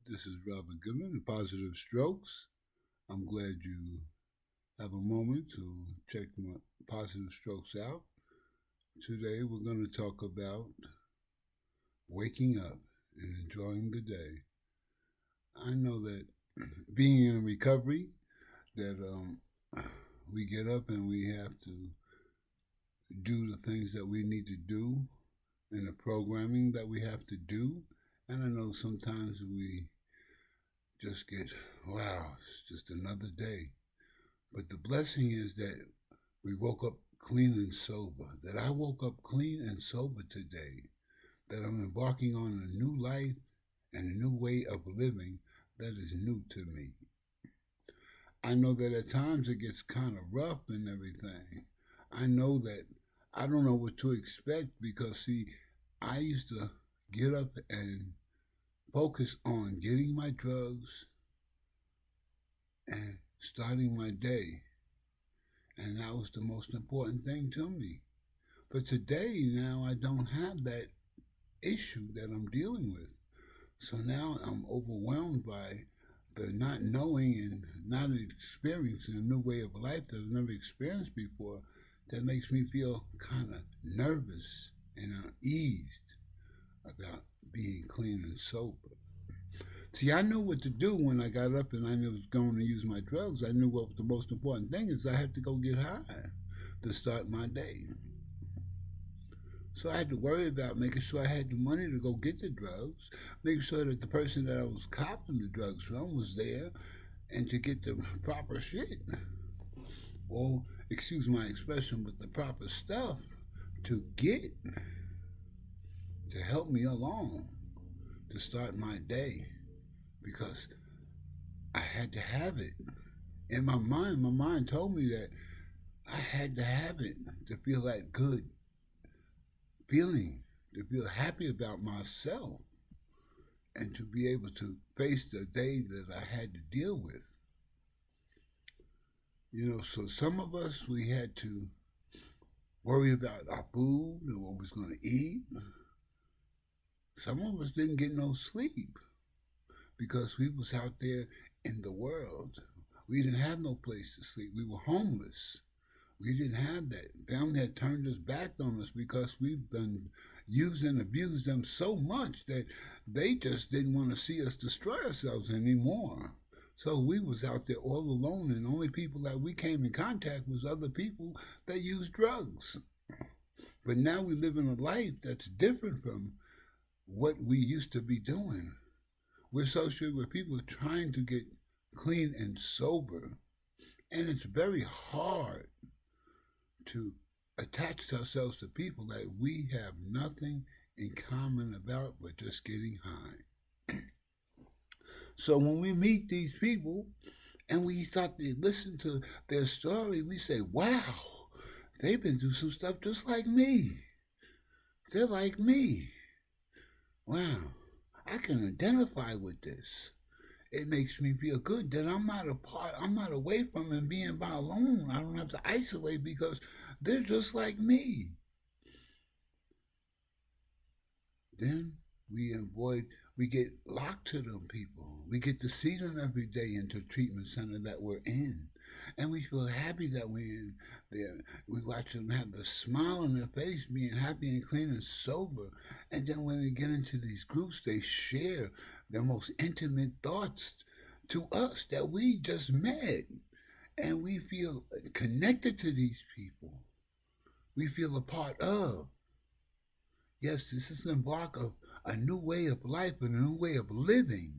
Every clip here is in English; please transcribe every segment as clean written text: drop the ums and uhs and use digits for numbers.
This is Robert Goodman, the Positive Strokes. I'm glad you have a moment to check my Positive Strokes out. Today, we're going to talk about waking up and enjoying the day. I know that being in recovery, that we get up and we have to do the things that we need to do and the programming that we have to do. And I know sometimes we just get, wow, it's just another day. But the blessing is that we woke up clean and sober, that I woke up clean and sober today, that I'm embarking on a new life and a new way of living that is new to me. I know that at times it gets kind of rough and everything. I know that I don't know what to expect because, see, I used to get up and focus on getting my drugs and starting my day. And that was the most important thing to me. But today, now I don't have that issue that I'm dealing with. So now I'm overwhelmed by the not knowing and not experiencing a new way of life that I've never experienced before. That makes me feel kind of nervous and uneased about being clean and sober. See, I knew what to do when I got up and I was going to use my drugs. I knew what the most important thing is. I had to go get high to start my day. So I had to worry about making sure I had the money to go get the drugs, making sure that the person that I was copping the drugs from was there, and to get the proper shit. Or, excuse my expression, but the proper stuff to get to help me along to start my day because I had to have it. In my mind told me that I had to have it to feel that good feeling, to feel happy about myself, and to be able to face the day that I had to deal with. So some of us, we had to worry about our food and what we was going to eat. Some of us didn't get no sleep because we was out there in the world. We didn't have no place to sleep. We were homeless. We didn't have that. Family had turned us back on us because we've done used and abused them so much that they just didn't want to see us destroy ourselves anymore. So we was out there all alone, and the only people that we came in contact was other people that used drugs. But now we live in a life that's different from what we used to be doing. We're associated with people trying to get clean and sober, and it's very hard to attach ourselves to people that we have nothing in common about but just getting high. So when we meet these people and we start to listen to their story, we say, wow, they've been through some stuff just like me. They're like me. Wow, I can identify with this. It makes me feel good that I'm not away from and being by alone. I don't have to isolate because they're just like me. Then we get locked to them people. We get to see them every day in the treatment center that we're in. And we feel happy that we're in there. We watch them have the smile on their face, being happy and clean and sober. And then when they get into these groups, they share their most intimate thoughts to us that we just met. And we feel connected to these people. We feel a part of. Yes, this is an embark of a new way of life and a new way of living.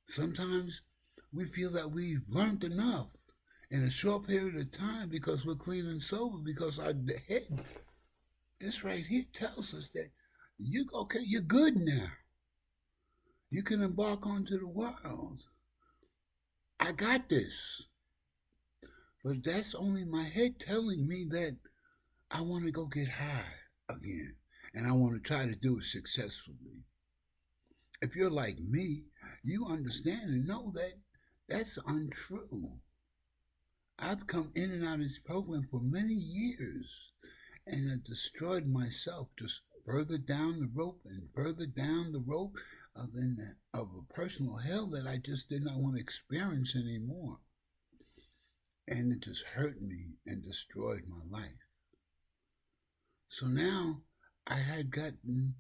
Sometimes we feel that we've learned enough in a short period of time because we're clean and sober, because our head, this right here, tells us that you're good now. You can embark onto the world. I got this. But that's only my head telling me that I want to go get high again. And I want to try to do it successfully. If you're like me, you understand and know that that's untrue. I've come in and out of this program for many years and I destroyed myself just further down the rope and further down the rope of a personal hell that I just did not want to experience anymore. And it just hurt me and destroyed my life. So now I had gotten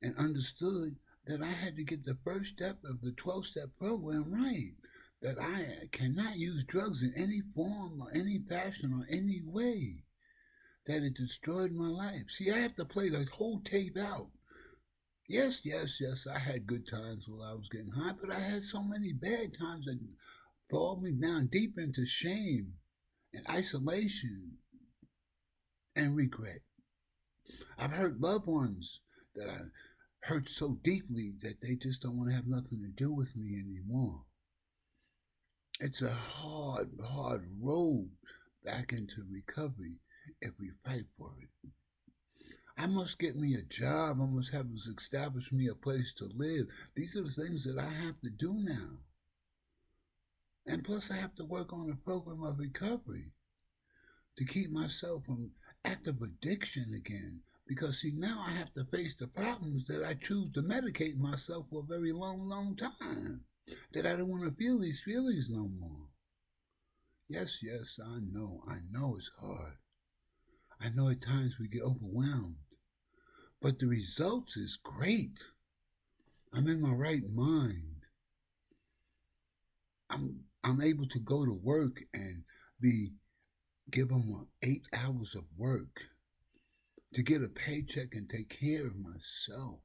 and understood that I had to get the first step of the 12-step program right. That I cannot use drugs in any form or any fashion or any way. That it destroyed my life. See, I have to play the whole tape out. Yes, I had good times while I was getting high, but I had so many bad times that brought me down deep into shame and isolation and regret. I've hurt loved ones that I hurt so deeply that they just don't want to have nothing to do with me anymore. It's a hard road back into recovery if we fight for it. I must get me a job. I must have establish me a place to live. These are the things that I have to do now. And plus I have to work on a program of recovery to keep myself from active addiction again. Because see, now I have to face the problems that I choose to medicate myself for a very long time. That I don't want to feel these feelings no more. Yes, I know it's hard. I know at times we get overwhelmed. But the results is great. I'm in my right mind. I'm able to go to work and give them 8 hours of work to get a paycheck and take care of myself.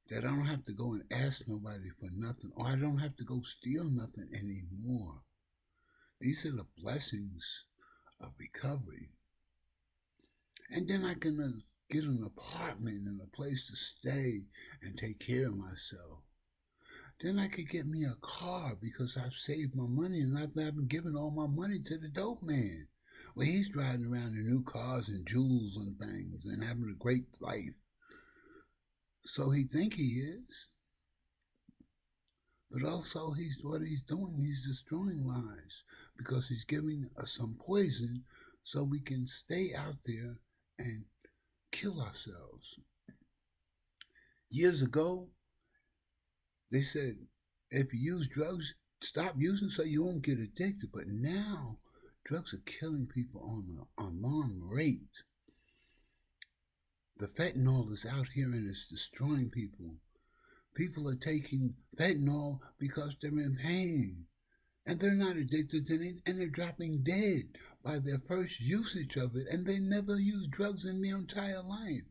That I don't have to go and ask nobody for nothing, or I don't have to go steal nothing anymore. These are the blessings of recovery. And then I can get an apartment and a place to stay and take care of myself. Then I could get me a car because I've saved my money and I haven't given all my money to the dope man. Well, he's driving around in new cars and jewels and things and having a great life. So he think he is. But also what he's doing, he's destroying lives because he's giving us some poison so we can stay out there and kill ourselves. Years ago, they said, if you use drugs, stop using so you won't get addicted. But now, drugs are killing people on an alarm rate. The fentanyl is out here and it's destroying people. People are taking fentanyl because they're in pain. And they're not addicted to it, and they're dropping dead by their first usage of it, and they never used drugs in their entire life.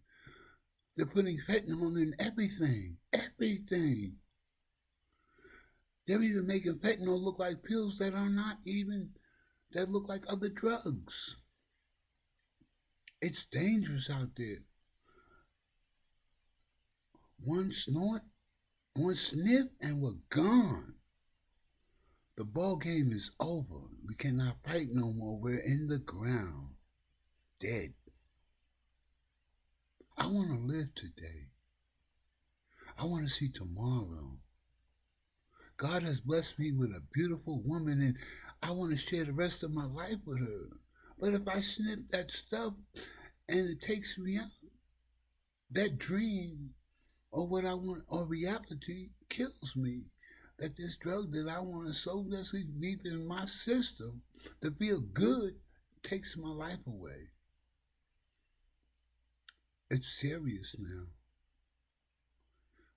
They're putting fentanyl in everything. Everything. They're even making fentanyl look like pills that are not even, that look like other drugs. It's dangerous out there. One snort, one sniff, and we're gone. The ball game is over. We cannot fight no more. We're in the ground. Dead. I want to live today. I want to see tomorrow. God has blessed me with a beautiful woman and I want to share the rest of my life with her. But if I snip that stuff and it takes me out, that dream or what I want or reality kills me. That this drug that I want to so desperately deep in my system to feel good takes my life away. It's serious now.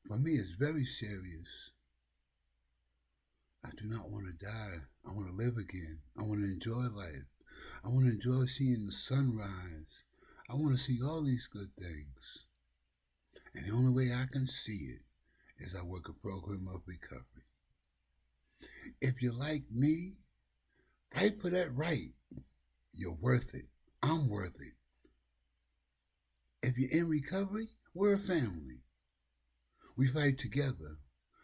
For me, it's very serious. I do not want to die. I want to live again. I want to enjoy life. I want to enjoy seeing the sunrise. I want to see all these good things. And the only way I can see it is I work a program of recovery. If you're like me, fight for that right. You're worth it. I'm worth it. If you're in recovery, we're a family. We fight together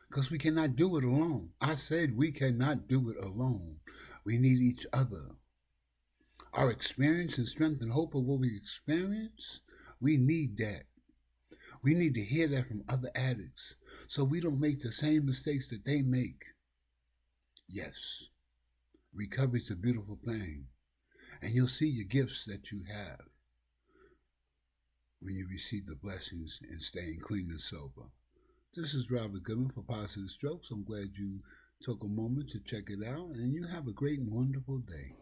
because we cannot do it alone. I said we cannot do it alone. We need each other. Our experience and strength and hope of what we experience, we need that. We need to hear that from other addicts so we don't make the same mistakes that they make. Yes, recovery is a beautiful thing, and you'll see your gifts that you have. when you receive the blessings in staying clean and sober. This is Robert Goodman for Positive Strokes. I'm glad you took a moment to check it out, and you have a great and wonderful day.